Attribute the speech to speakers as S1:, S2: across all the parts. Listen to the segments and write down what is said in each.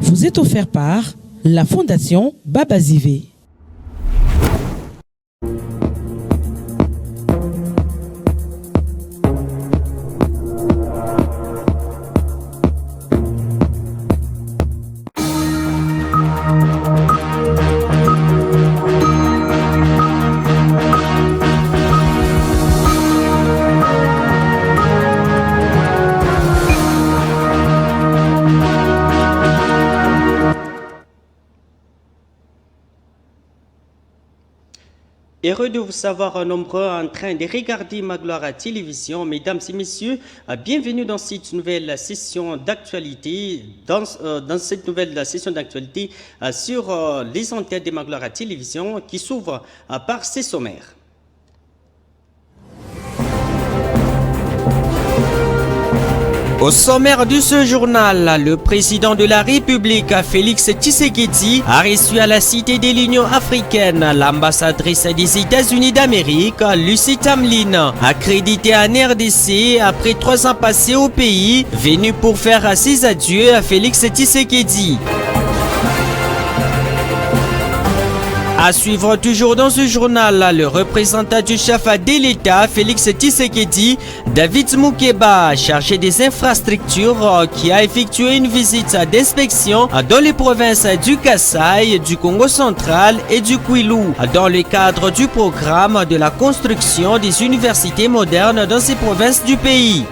S1: vous est offert par la Fondation Babazivé.
S2: Heureux de vous savoir nombreux en train de regarder Magloire à télévision. Mesdames et messieurs, bienvenue dans cette nouvelle session d'actualité, sur les antennes de Magloire à télévision qui s'ouvre par ces sommaires. Au sommaire de ce journal, le président de la République, Félix Tshisekedi, a reçu à la Cité de l'Union africaine l'ambassadrice des États-Unis d'Amérique, Lucie Tamlin, accréditée en RDC après 3 ans passés au pays, venue pour faire ses adieux à Félix Tshisekedi. À suivre toujours dans ce journal, le représentant du chef de l'État, Félix Tshisekedi, David Moukeba, chargé des infrastructures, qui a effectué une visite d'inspection dans les provinces du Kasaï, du Congo central et du Kwilu, dans le cadre du programme de la construction des universités modernes dans ces provinces du pays.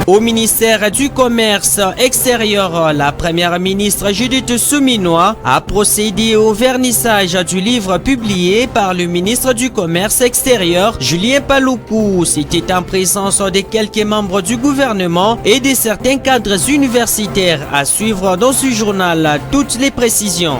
S2: Au ministère du Commerce extérieur, la première ministre Judith Suminwa a procédé au vernissage du livre publié par le ministre du Commerce extérieur, Julien Paluku. C'était en présence de quelques membres du gouvernement et de certains cadres universitaires. À suivre dans ce journal toutes les précisions.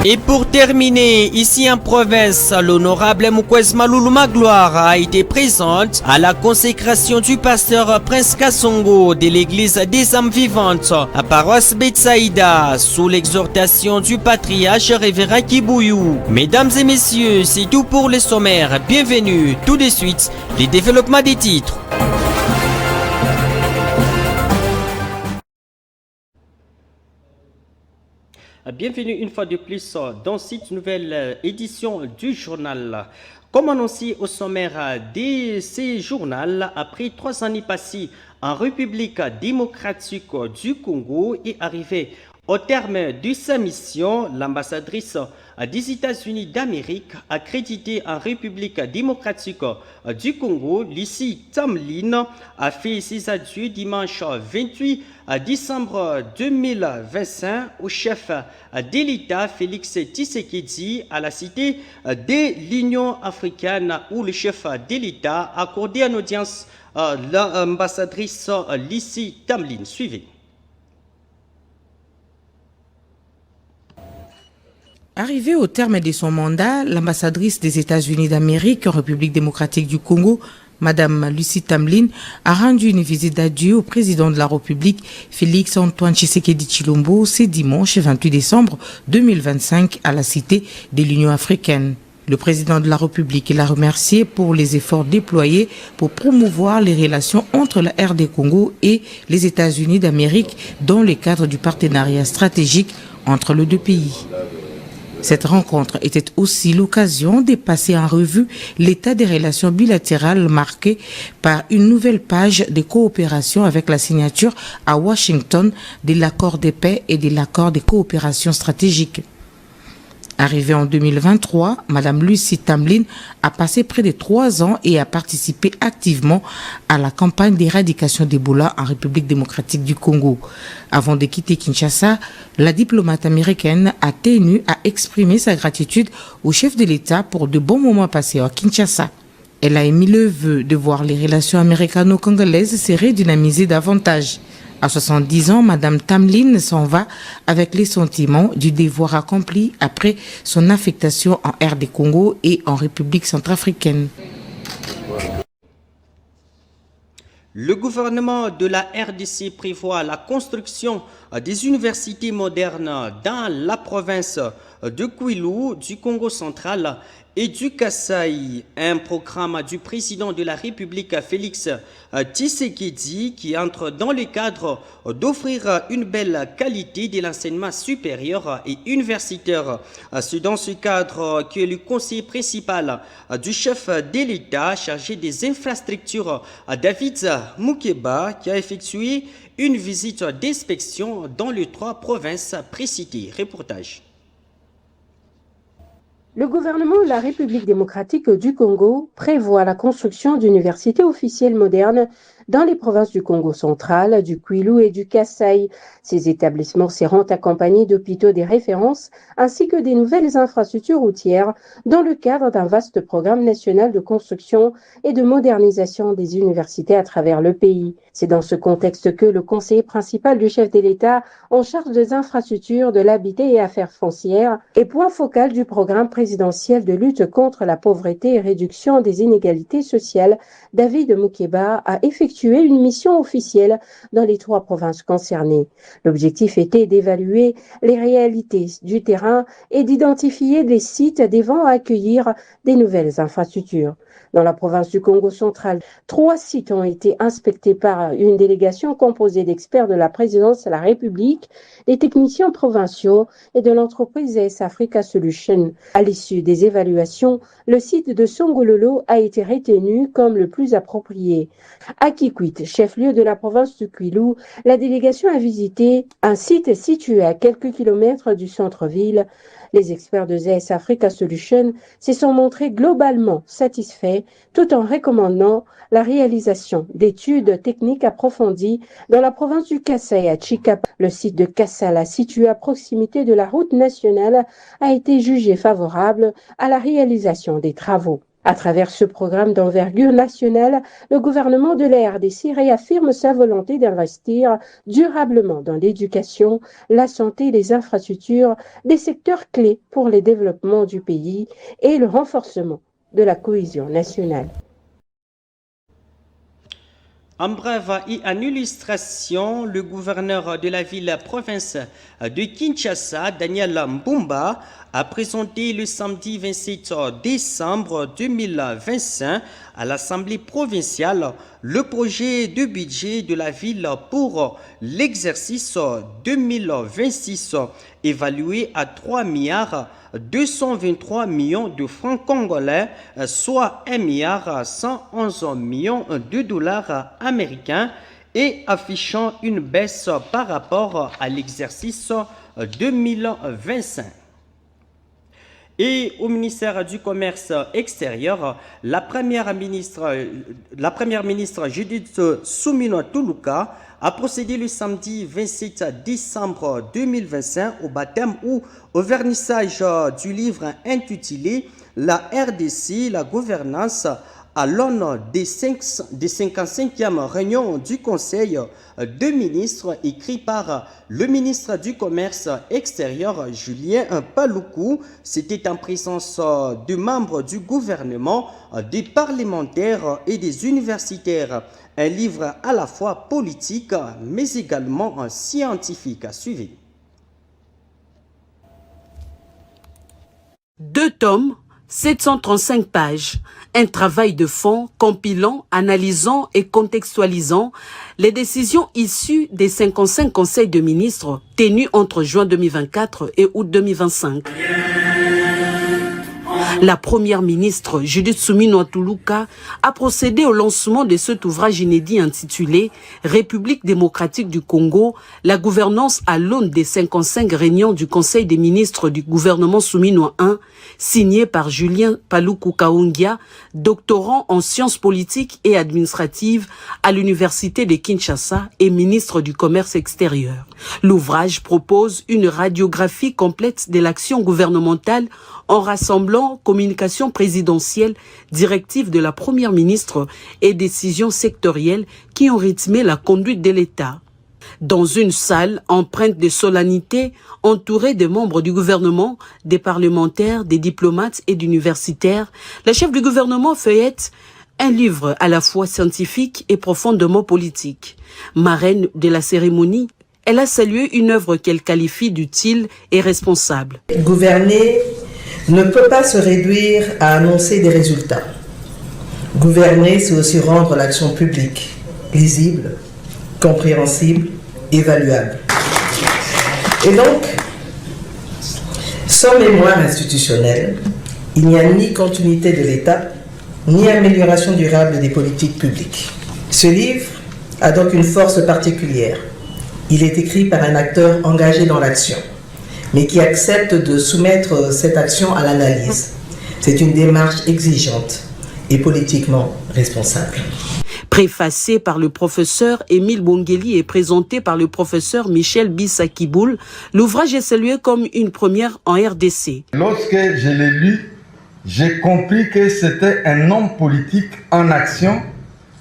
S2: Et pour terminer, ici en province, l'honorable Mukwege Maloulou Magloire a été présente à la consécration du pasteur Prince Kassongo de l'église des âmes vivantes à paroisse Betsaïda sous l'exhortation du patriarche révérend Kibouyou. Mesdames et messieurs, c'est tout pour les sommaires. Bienvenue tout de suite, les développements des titres. Bienvenue une fois de plus dans cette nouvelle édition du journal. Comme annoncé au sommaire de ce journal, après 3 années passées en République démocratique du Congo et arrivé au terme de sa mission, l'ambassadrice des États-Unis d'Amérique, accréditée en République démocratique du Congo, Lucie Tamlin, a fait ses adieux dimanche 28 décembre 2025 au chef de l'État Félix Tshisekedi à la Cité de l'Union africaine où le chef de l'État a accordé en audience l'ambassadrice Lucie Tamlin. Suivez.
S1: Arrivée au terme de son mandat, l'ambassadrice des États-Unis d'Amérique en République démocratique du Congo, Madame Lucie Tamlin, a rendu une visite d'adieu au président de la République, Félix Antoine Tshisekedi Tshilombo, ce dimanche 28 décembre 2025 à la Cité de l'Union africaine. Le président de la République l'a remercié pour les efforts déployés pour promouvoir les relations entre la RD Congo et les États-Unis d'Amérique dans le cadre du partenariat stratégique entre les deux pays. Cette rencontre était aussi l'occasion de passer en revue l'état des relations bilatérales marqué par une nouvelle page de coopération avec la signature à Washington de l'accord de paix et de l'accord de coopération stratégique. Arrivée en 2023, Madame Lucie Tamlin a passé près de 3 ans et a participé activement à la campagne d'éradication d'Ebola en République démocratique du Congo. Avant de quitter Kinshasa, la diplomate américaine a tenu à exprimer sa gratitude au chef de l'État pour de bons moments passés à Kinshasa. Elle a émis le vœu de voir les relations américano-congolaises se redynamiser davantage. À 70 ans, Madame Tamlin s'en va avec les sentiments du devoir accompli après son affectation en RD Congo et en République centrafricaine.
S2: Le gouvernement de la RDC prévoit la construction des universités modernes dans la province de Kwilu, du Congo central et du Kasaï. Un programme du président de la République, Félix Tshisekedi, qui entre dans le cadre d'offrir une belle qualité de l'enseignement supérieur et universitaire. C'est dans ce cadre que le conseiller principal du chef de l'État chargé des infrastructures, David Moukeba, qui a effectué une visite d'inspection dans les 3 provinces précitées. Reportage.
S3: Le gouvernement de la République démocratique du Congo prévoit la construction d'universités officielles modernes dans les provinces du Congo central, du Kwilu et du Kasaï. Ces établissements seront accompagnés d'hôpitaux de référence ainsi que des nouvelles infrastructures routières dans le cadre d'un vaste programme national de construction et de modernisation des universités à travers le pays. C'est dans ce contexte que le conseiller principal du chef de l'État en charge des infrastructures, de l'habitat et affaires foncières est point focal du programme présidentiel de lutte contre la pauvreté et réduction des inégalités sociales, David Moukeba a effectué une mission officielle dans les 3 provinces concernées. L'objectif était d'évaluer les réalités du terrain et d'identifier des sites devant accueillir des nouvelles infrastructures. Dans la province du Congo central, 3 sites ont été inspectés par une délégation composée d'experts de la présidence de la République, des techniciens provinciaux et de l'entreprise AS Africa Solutions. À l'issue des évaluations, le site de Songololo a été retenu comme le plus approprié. À Kikwit, chef-lieu de la province du Kwilu, la délégation a visité un site situé à quelques kilomètres du centre-ville. Les experts de ZS Africa Solutions se sont montrés globalement satisfaits tout en recommandant la réalisation d'études techniques approfondies dans la province du Kasaï à Chikapa. Le site de Kassala, situé à proximité de la route nationale, a été jugé favorable à la réalisation des travaux. À travers ce programme d'envergure nationale, le gouvernement de la RDC réaffirme sa volonté d'investir durablement dans l'éducation, la santé et les infrastructures, des secteurs clés pour le développement du pays et le renforcement de la cohésion nationale.
S2: En bref et en illustration, le gouverneur de la ville-province de Kinshasa, Daniel Mbumba, a présenté le samedi 27 décembre 2025 à l'Assemblée provinciale le projet de budget de la ville pour l'exercice 2026, évalué à 3,223 milliards de francs congolais, soit 1,111 milliard de dollars américains, et affichant une baisse par rapport à l'exercice 2025. Et au ministère du Commerce extérieur, la première ministre Judith Suminwa Tuluka a procédé le samedi 27 décembre 2025 au baptême ou au vernissage du livre intitulé « La RDC, la gouvernance » à l'aune des 55e réunions du Conseil de ministres, écrit par le ministre du Commerce extérieur Julien Paluku. C'était en présence de membres du gouvernement, des parlementaires et des universitaires. Un livre à la fois politique mais également scientifique. Suivez.
S4: 2 tomes, 735 pages, un travail de fond compilant, analysant et contextualisant les décisions issues des 55 conseils de ministres tenus entre juin 2024 et août 2025. La première ministre Judith Suminwa Tuluka a procédé au lancement de cet ouvrage inédit intitulé « République démocratique du Congo, la gouvernance à l'aune des 55 réunions du Conseil des ministres du gouvernement Suminwa I », signé par Julien Paluku Kaungia, doctorant en sciences politiques et administratives à l'université de Kinshasa et ministre du Commerce extérieur. L'ouvrage propose une radiographie complète de l'action gouvernementale en rassemblant communication présidentielle, directives de la première ministre et décisions sectorielles qui ont rythmé la conduite de l'État. Dans une salle empreinte de solennité, entourée de membres du gouvernement, des parlementaires, des diplomates et d'universitaires, la chef du gouvernement feuillette un livre à la fois scientifique et profondément politique. Marraine de la cérémonie, Elle a salué une œuvre qu'elle qualifie d'utile et responsable.
S5: Gouverner ne peut pas se réduire à annoncer des résultats. Gouverner, c'est aussi rendre l'action publique lisible, compréhensible, évaluable. Et donc, sans mémoire institutionnelle, il n'y a ni continuité de l'État, ni amélioration durable des politiques publiques. Ce livre a donc une force particulière. Il est écrit par un acteur engagé dans l'action, mais qui accepte de soumettre cette action à l'analyse. C'est une démarche exigeante et politiquement responsable.
S4: Préfacé par le professeur Émile Bongeli et présenté par le professeur Michel Bissakiboul, l'ouvrage est salué comme une première en RDC.
S6: Lorsque je l'ai lu, j'ai compris que c'était un homme politique en action,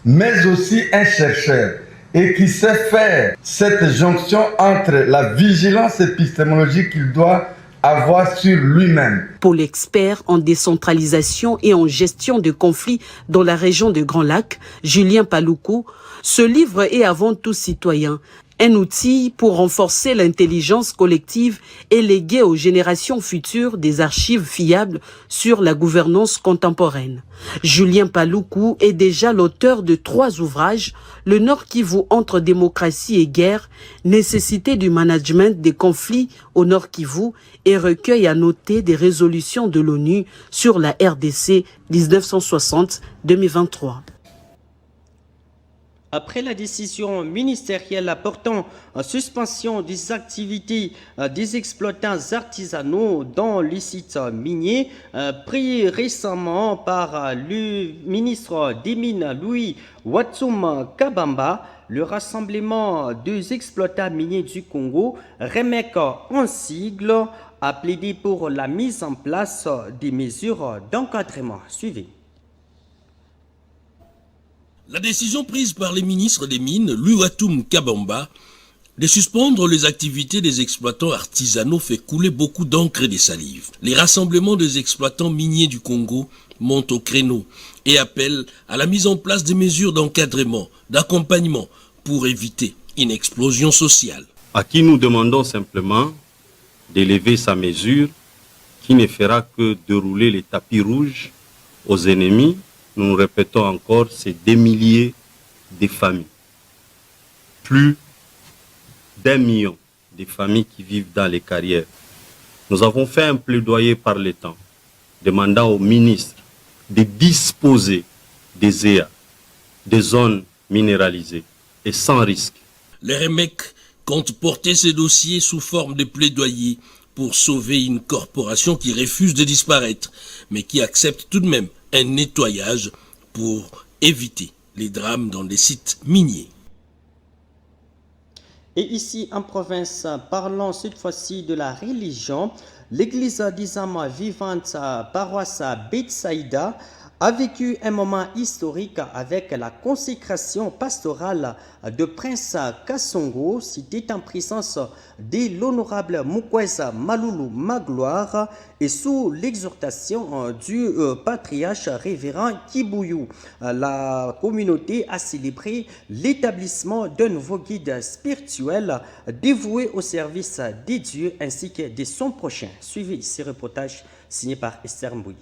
S6: mais aussi un chercheur, et qui sait faire cette jonction entre la vigilance épistémologique qu'il doit avoir sur lui-même.
S4: Pour l'expert en décentralisation et en gestion de conflits dans la région de Grand Lac, Julien Paloukou, ce livre est avant tout citoyen. Un outil pour renforcer l'intelligence collective et léguer aux générations futures des archives fiables sur la gouvernance contemporaine. Julien Paloukou est déjà l'auteur de 3 ouvrages, Le Nord Kivu entre démocratie et guerre, Nécessité du management des conflits au Nord Kivu et Recueil à noter des résolutions de l'ONU sur la RDC 1960-2023.
S2: Après la décision ministérielle portant en suspension des activités des exploitants artisanaux dans les sites miniers, pris récemment par le ministre des Mines Louis Watum Kabamba, le rassemblement des exploitants miniers du Congo, REMEC en sigle, a plaidé pour la mise en place des mesures d'encadrement. Suivez.
S7: La décision prise par les ministres des Mines, Louis Watum Kabamba, de suspendre les activités des exploitants artisanaux fait couler beaucoup d'encre et de salive. Les rassemblements des exploitants miniers du Congo montent au créneau et appellent à la mise en place des mesures d'encadrement, d'accompagnement pour éviter une explosion sociale.
S8: À qui nous demandons simplement d'élever sa mesure qui ne fera que dérouler les tapis rouges aux ennemis. Nous répétons encore, c'est des milliers de familles. Plus d'1 million de familles qui vivent dans les carrières. Nous avons fait un plaidoyer par le temps, demandant au ministre de disposer des EA, des zones minéralisées et sans risque.
S7: Les REMEC comptent porter ces dossiers sous forme de plaidoyer pour sauver une corporation qui refuse de disparaître, mais qui accepte tout de même un nettoyage pour éviter les drames dans les sites miniers.
S2: Et ici en province, parlons cette fois-ci de la religion. L'église des âmes vivantes paroisse Betsaïda a vécu un moment historique avec la consécration pastorale de Prince Kassongo, cité en présence de l'honorable Mukweza Malulu Magloire et sous l'exhortation du patriarche révérend Kibuyu. La communauté a célébré l'établissement d'un nouveau guide spirituel dévoué au service des dieux ainsi que de son prochain. Suivez ce reportage signé par Esther Mbouy.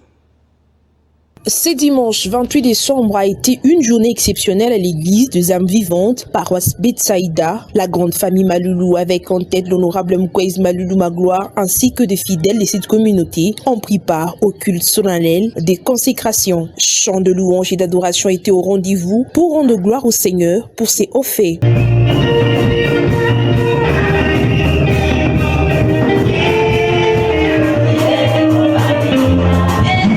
S9: Ce dimanche 28 décembre a été une journée exceptionnelle à l'église des âmes vivantes, paroisse Betsaïda. La grande famille Malulu, avec en tête l'honorable Mukweza Malulu Magloire, ainsi que des fidèles de cette communauté, ont pris part au culte solennel des consécrations. Chants de louange et d'adoration étaient au rendez-vous pour rendre gloire au Seigneur pour ses hauts faits.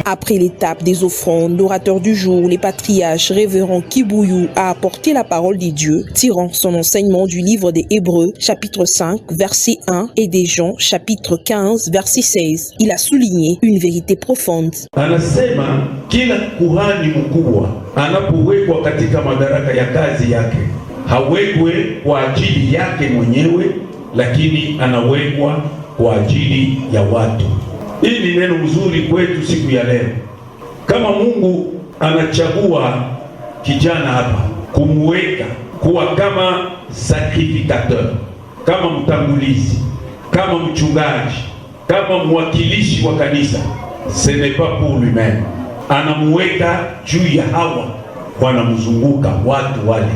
S9: Après l'étape des offrandes, l'orateur du jour, les patriarches, révérend Kibuyu, a apporté la parole des dieux, tirant son enseignement du livre des Hébreux, chapitre 5, verset 1, et des Jean, chapitre 15, verset 16. Il a souligné une vérité profonde.
S10: Anasema kila kuhani mkubwa anapowekwa katika madaraka ya kazi yake hawekwe kwa ajili yake mwenyewe, lakini anawekwa kwa ajili ya watu. Hii ni neno mzuri kwetu siku ya leo. Kama Mungu anachagua kijana hapa kumweka kuwa kama sacrificateur, kama mtangulizi, kama mchungaji, kama mwakilishi wa kanisa, ce n'est pas pour lui-même. Anamuweka juu ya hawa wanamzunguka, watu wale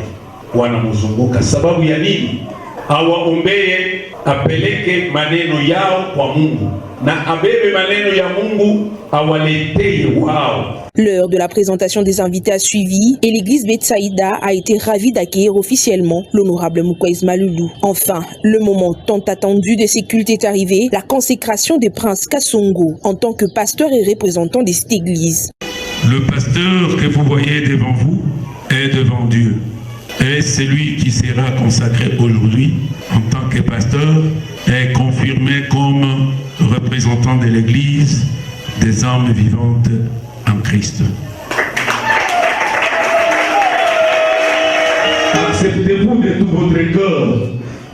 S10: wanamzunguka. Sababu ya nini? Awaombee, apeleke maneno yao kwa Mungu na abebe maneno ya Mungu awaletee wao.
S9: L'heure de la présentation des invités a suivi et l'église Betsaïda a été ravie d'accueillir officiellement l'honorable Mukwege Malulu. Enfin, le moment tant attendu de ces cultes est arrivé, la consécration du prince Kasongo en tant que pasteur et représentant de cette église.
S10: Le pasteur que vous voyez devant vous est devant Dieu. Et celui qui sera consacré aujourd'hui en tant que pasteur est confirmé comme représentant de l'église des âmes vivantes en Christ. Acceptez-vous de tout votre cœur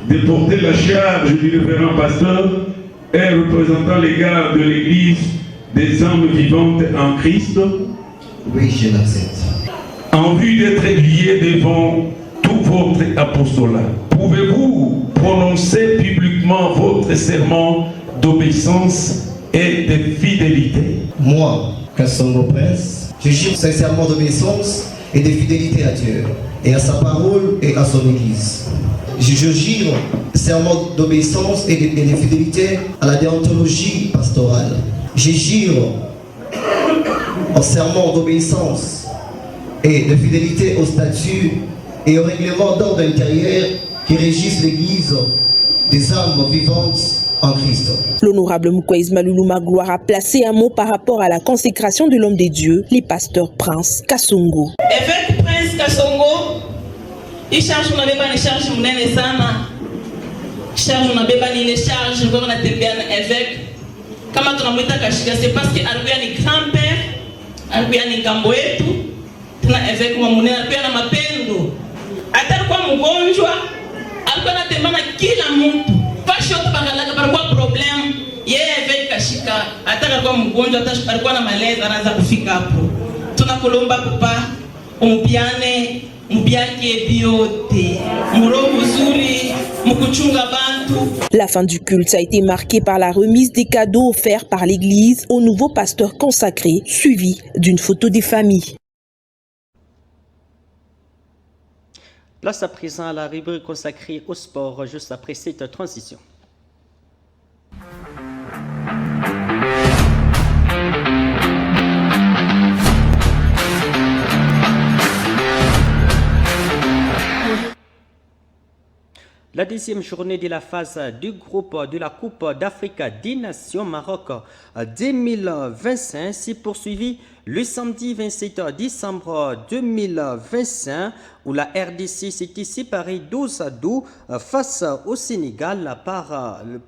S10: de porter la charge du révérend pasteur et représentant les gars de l'église des âmes vivantes en Christ?
S11: Oui, je l'accepte.
S10: En vue d'être lié devant tout votre apostolat, pouvez-vous prononcer publiquement votre serment d'obéissance et de fidélité?
S11: Moi, Kasongo Prince, je jure sincèrement d'obéissance et de fidélité à Dieu et à sa parole et à son église. Je jure serment d'obéissance et de fidélité à la déontologie pastorale. Je jure en serment d'obéissance et de fidélité au statut et au règlement d'ordre intérieur qui régissent l'église des âmes vivantes en Christ.
S9: L'honorable Mukwege Malulu Magloire a placé un mot par rapport à la consécration de l'homme de Dieu, le pasteur Prince Kasongo.
S12: Évêque Prince Kasongo, il charge on avait pas les charges munene sana. Charge on avait pas les charges on a tembea na évêque. Kama tunamwita kashika c'est parce que alikuwa ni grand-père, alikuwa ni ngambo yetu. Tuna évêque wa munene alikuwa na mapendo. Hata alikuwa mgonjwa, alikuwa anatembea na kila mtu. Pasho tupakalaka parikuwa problem. Yeye évêque kashika, hata alikuwa mgonjwa, hata alikuwa na malaria anaanza kufika hapo. Tunakulomba papa umpiane mbiake biote. Muro mzuri, mkuchunga bantu.
S9: La fin du culte a été marquée par la remise des cadeaux offerts par l'église au nouveau pasteur consacré, suivi d'une photo des familles.
S2: Place à présent à la rubrique consacrée au sport, juste après cette transition. La deuxième journée de la phase du groupe de la Coupe d'Afrique des Nations Maroc 2025 s'est poursuivie le samedi 27 décembre 2025 où la RDC s'était séparée 12-12 face au Sénégal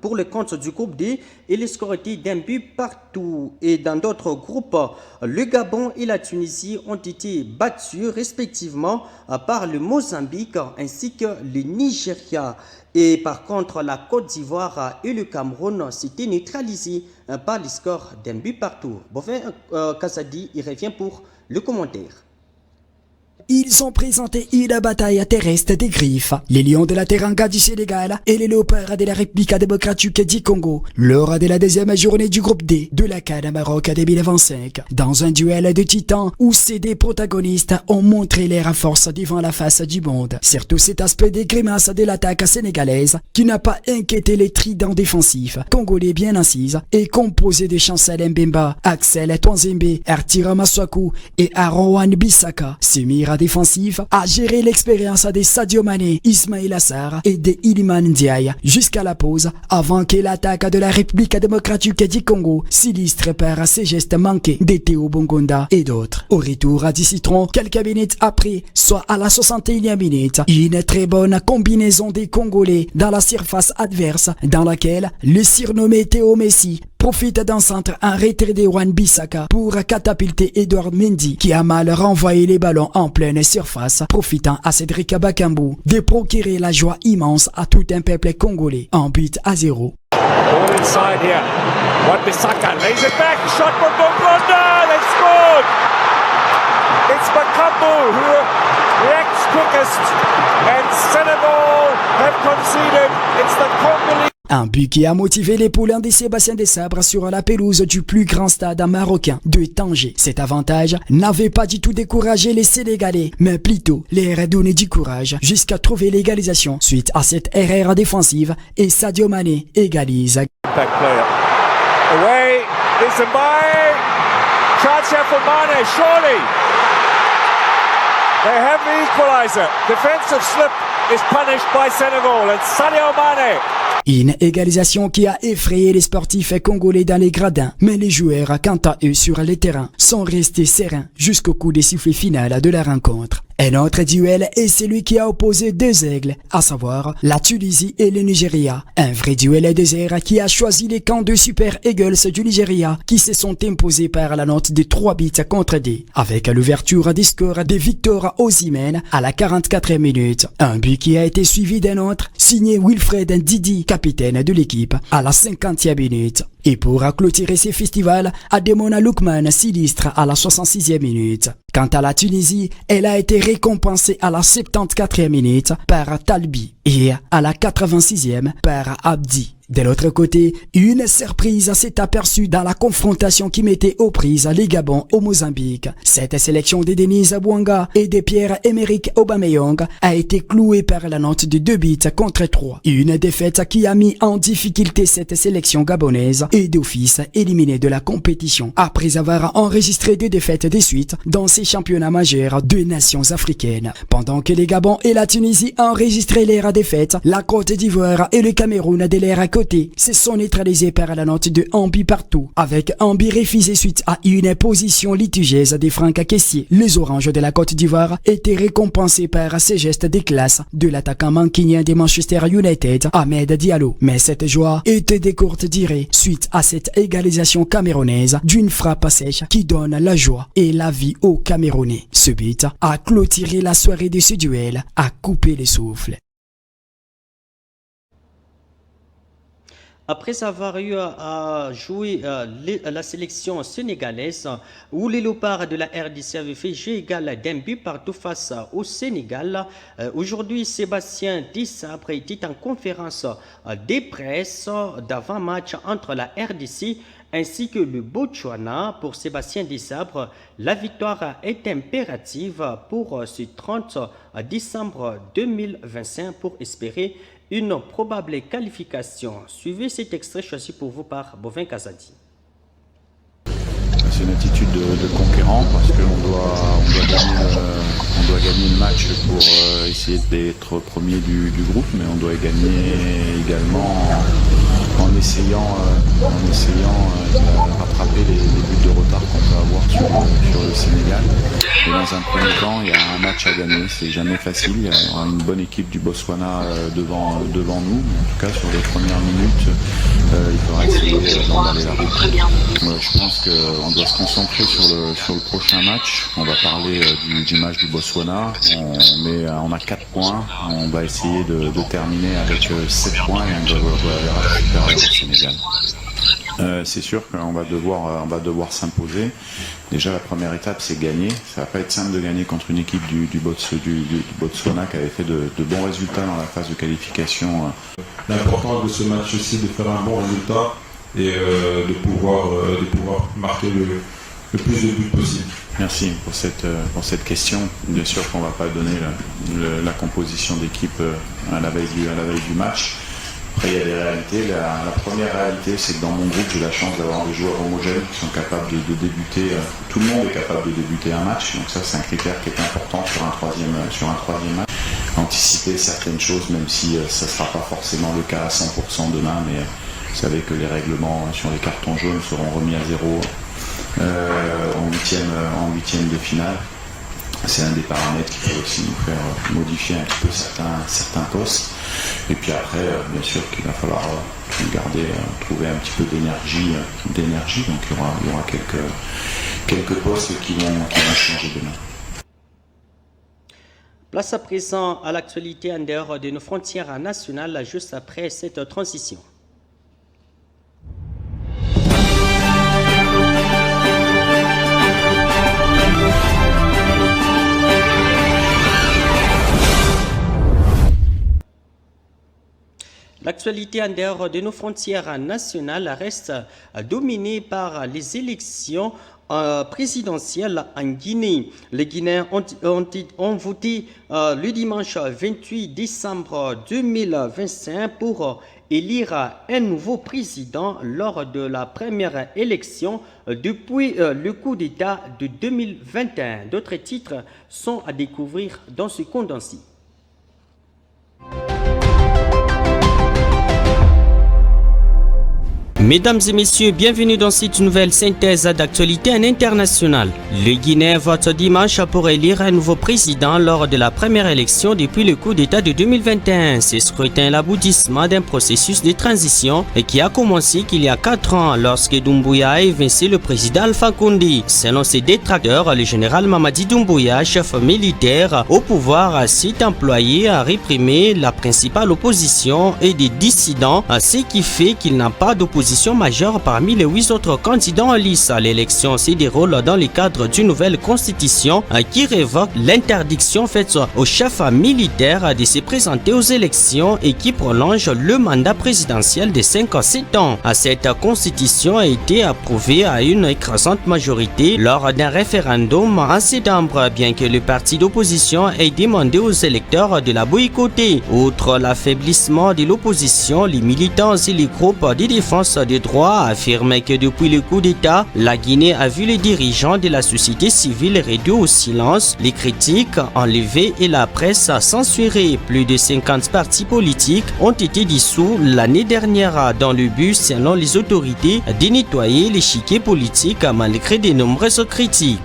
S2: pour le compte du groupe D et les scores étaient d'un but partout. Et dans d'autres groupes, le Gabon et la Tunisie ont été battus respectivement par le Mozambique ainsi que le Nigeria. Et par contre, la Côte d'Ivoire et le Cameroun s'étaient neutralisés par les scores d'un but partout. Bofin Kassadi, il revient pour le commentaire.
S13: Ils ont présenté une bataille terrestre des griffes, les lions de la Teranga du Sénégal et les léopards de la République démocratique du Congo, lors de la deuxième journée du groupe D de la CAN Maroc 2025. Dans un duel de titans où ces deux protagonistes ont montré leur force devant la face du monde. Surtout cet aspect des grimaces de l'attaque sénégalaise qui n'a pas inquiété les tridents défensifs, congolais bien assises et composés de Chancel Mbemba, Axel Twanzembe, Artira Maswaku et Aaron Wan-Bissaka. Semira défensif a géré l'expérience de Sadio Mané, Ismail Assar et de Iliman Ndiaye jusqu'à la pause avant que l'attaque de la République démocratique du Congo s'illustre par ses gestes manqués de Théo Bongonda et d'autres. Au retour à 10 citrons, quelques minutes après, soit à la 61e minute, une très bonne combinaison des Congolais dans la surface adverse dans laquelle le surnommé Théo Messi profite d'un centre en retrait de Wan-Bissaka pour catapulter Edouard Mendy qui a mal renvoyé les ballons en pleine surface, profitant à Cédric Bakambu de procurer la joie immense à tout un peuple congolais en but à 0.
S14: All inside here. Wan-Bissaka lays it back. Shot from Bongonda. They've scored. It's Bakambu who reacts quickly. quickest, and Senegal have conceded. It's the Congolese.
S13: Un but qui a motivé les poulains de Sébastien Desabre sur la pelouse du plus grand stade marocain de Tanger. Cet avantage n'avait pas du tout découragé les Sénégalais, mais plutôt les a donné du courage jusqu'à trouver l'égalisation suite à cette erreur défensive et Sadio Mané égalise.
S14: Away is Mbaye. Chance here for Mane, surely. They have the equaliser. Defensive slip is punished by Senegal and Sadio Mane.
S13: Une égalisation qui a effrayé les sportifs congolais dans les gradins, mais les joueurs, quant à eux sur les terrains, sont restés sereins jusqu'au coup des sifflets final de la rencontre. Un autre duel est celui qui a opposé deux aigles, à savoir la Tunisie et le Nigeria. Un vrai duel des airs qui a choisi les camps de Super Eagles du Nigeria qui se sont imposés par la note de 3 buts contre 2, avec l'ouverture du score de Victor Osimhen à la 44e minute. Un but qui a été suivi d'un autre, signé Wilfred Ndidi, capitaine de l'équipe, à la 50e minute. Et pour clôturer ces festivals, Ademona Lookman sinistre à la 66e minute. Quant à la Tunisie, elle a été récompensée à la 74e minute par Talbi et à la 86e par Abdi. De l'autre côté, une surprise s'est aperçue dans la confrontation qui mettait aux prises les Gabon au Mozambique. Cette sélection de Denise Bouanga et de Pierre-Emerick Aubameyang a été clouée par la note de 2 buts contre 3. Une défaite qui a mis en difficulté cette sélection gabonaise et d'office éliminée de la compétition après avoir enregistré 2 défaites de suite dans ces championnats majeurs de nations africaines. Pendant que les Gabon et la Tunisie enregistraient leurs défaites, la Côte d'Ivoire et le Cameroun de leur côté se sont neutralisés par la note de 1 but partout, avec un but refusé suite à une position litigieuse des Franck Kessié. Les Oranges de la Côte d'Ivoire étaient récompensés par ces gestes de classe de l'attaquant mancunien de Manchester United, Ahmed Diallo. Mais cette joie était de courte durée suite à cette égalisation camerounaise d'une frappe sèche qui donne la joie et la vie aux Camerounais. Ce but a clôturé la soirée de ce duel, a coupé le souffle.
S2: Après avoir eu à jouer la sélection sénégalaise, où les léopards de la RDC avaient fait jeu égal d'un but partout face au Sénégal, aujourd'hui Sébastien Desabre était en conférence de presse d'avant-match entre la RDC ainsi que le Botswana. Pour Sébastien Desabre, la victoire est impérative pour ce 30 décembre 2025 pour espérer une probable qualification. Suivez cet extrait choisi pour vous par Bovin Kazadi.
S15: C'est une attitude de conquérant parce qu'on doit gagner le match pour essayer d'être premier du groupe, mais on doit gagner également en essayant de rattraper les buts de retard qu'on peut avoir sur le Sénégal. Et dans un premier temps, il y a un match à gagner, c'est jamais facile. Il y a une bonne équipe du Botswana devant nous. En tout cas, sur les premières minutes, il faudra essayer d'emballer la route. Je pense qu'on doit se concentrer sur le prochain match. On va parler du match du Botswana. On a 4 points. On va essayer de terminer avec 7 points et un goal supérieur au Sénégal. C'est sûr qu'on va devoir s'imposer. Déjà, la première étape, c'est gagner. Ça va pas être simple de gagner contre une équipe du Botswana qui avait fait de bons résultats dans la phase de qualification.
S16: L'important de ce match aussi, de faire un bon résultat et de pouvoir marquer le plus de buts possible.
S15: Merci pour cette question. Bien sûr qu'on ne va pas donner la composition d'équipe à la veille du match. Après, il y a des réalités. La première réalité, c'est que dans mon groupe, j'ai la chance d'avoir des joueurs homogènes qui sont capables de débuter. Tout le monde est capable de débuter un match. Donc ça, c'est un critère qui est important sur un troisième match. Anticiper certaines choses, même si ça ne sera pas forcément le cas à 100% demain. Mais vous savez que les règlements sur les cartons jaunes seront remis à zéro en huitième de finale. C'est un des paramètres qui peut aussi nous faire modifier un petit peu certains postes. Et puis après, bien sûr qu'il va falloir trouver un petit peu d'énergie. Donc il y aura quelques postes qui vont changer demain.
S2: Place à présent à l'actualité en dehors de nos frontières nationales, juste après cette transition. L'actualité en dehors de nos frontières nationales reste dominée par les élections présidentielle en Guinée. Les Guinéens ont voté le dimanche 28 décembre 2025 pour élire un nouveau président lors de la première élection depuis le coup d'État de 2021. D'autres titres sont à découvrir dans ce condensé. Mesdames et messieurs, bienvenue dans cette nouvelle synthèse d'actualité internationale. Le Guinéen vote dimanche pour élire un nouveau président lors de la première élection depuis le coup d'État de 2021. Ce scrutin est l'aboutissement d'un processus de transition qui a commencé qu'il y a 4 ans lorsque Doumbouya a évincé le président Alpha Condé. Selon ses détracteurs, le général Mamadi Doumbouya, chef militaire au pouvoir, s'est employé à réprimer la principale opposition et des dissidents, ce qui fait qu'il n'a pas d'opposition majeure parmi les 8 autres candidats en lice. L'élection se déroule dans le cadre d'une nouvelle constitution qui révoque l'interdiction faite au chef militaire de se présenter aux élections et qui prolonge le mandat présidentiel de 5 à 7 ans. Cette constitution a été approuvée à une écrasante majorité lors d'un référendum en septembre, bien que le parti d'opposition ait demandé aux électeurs de la boycotter. Outre l'affaiblissement de l'opposition, les militants et les groupes de défense des droits affirment que depuis le coup d'État, la Guinée a vu les dirigeants de la société civile réduits au silence, les critiques enlevés et la presse censurée. Plus de 50 partis politiques ont été dissous l'année dernière dans le but, selon les autorités, de nettoyer l'échiquier politique malgré de nombreuses critiques.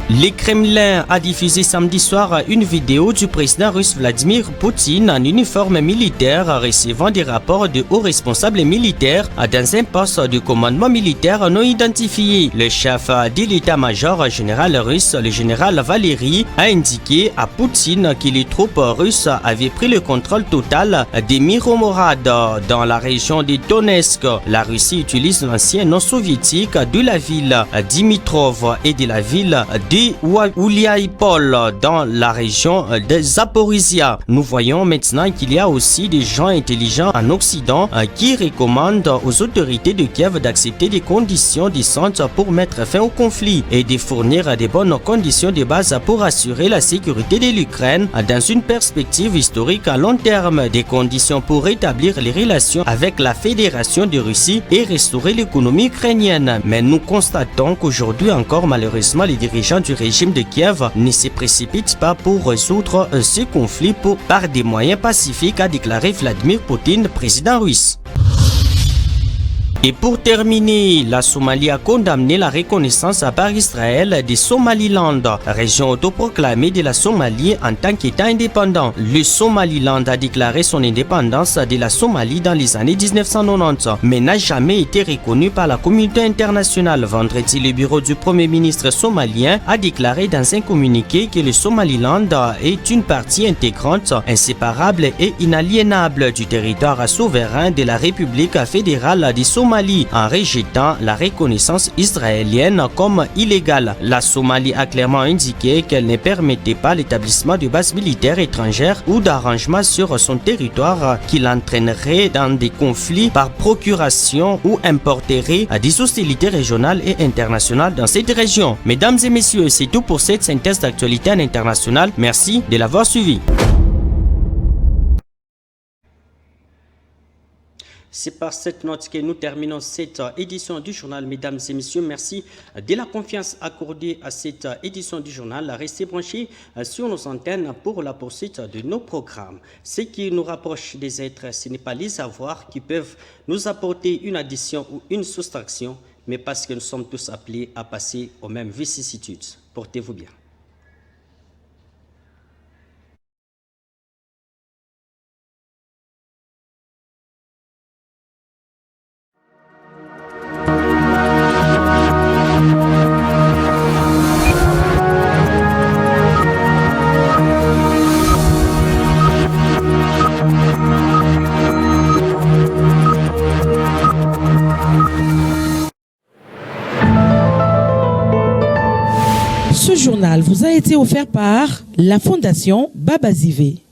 S2: Le Kremlin a diffusé samedi soir une vidéo du président russe Vladimir Poutine en uniforme militaire recevant des rapports de hauts responsables militaires dans un poste de commandement militaire non identifié. Le chef de l'état-major général russe, le général Valery, a indiqué à Poutine que les troupes russes avaient pris le contrôle total de Miromorad dans la région de Donetsk. La Russie utilise l'ancien nom soviétique de la ville Dimitrov et de la ville de Ouliaïpol dans la région de Zaporizhia. Nous voyons maintenant qu'il y a aussi des gens intelligents en Occident qui recommandent aux autorités de Kiev d'accepter des conditions décentes pour mettre fin au conflit et de fournir des bonnes conditions de base pour assurer la sécurité de l'Ukraine dans une perspective historique à long terme, des conditions pour rétablir les relations avec la Fédération de Russie et restaurer l'économie ukrainienne. Mais nous constatons qu'aujourd'hui encore, malheureusement, les dirigeants du régime de Kiev ne se précipite pas pour résoudre ce conflit par des moyens pacifiques, a déclaré Vladimir Poutine, président russe. Et pour terminer, la Somalie a condamné la reconnaissance par Israël de Somaliland, région autoproclamée de la Somalie en tant qu'État indépendant. Le Somaliland a déclaré son indépendance de la Somalie dans les années 1990, mais n'a jamais été reconnu par la communauté internationale. Vendredi, le bureau du Premier ministre somalien a déclaré dans un communiqué que le Somaliland est une partie intégrante, inséparable et inaliénable du territoire souverain de la République fédérale de Somalie, en rejetant la reconnaissance israélienne comme illégale. La Somalie a clairement indiqué qu'elle ne permettait pas l'établissement de bases militaires étrangères ou d'arrangements sur son territoire qui l'entraînerait dans des conflits par procuration ou importerait des hostilités régionales et internationales dans cette région. Mesdames et messieurs, c'est tout pour cette synthèse d'actualité internationale. Merci de l'avoir suivi. C'est par cette note que nous terminons cette édition du journal. Mesdames et messieurs, merci de la confiance accordée à cette édition du journal. Restez branchés sur nos antennes pour la poursuite de nos programmes. Ce qui nous rapproche des êtres, ce n'est pas les savoirs qui peuvent nous apporter une addition ou une soustraction, mais parce que nous sommes tous appelés à passer aux mêmes vicissitudes. Portez-vous bien.
S17: Ce journal vous a été offert par la Fondation Baba Zivé.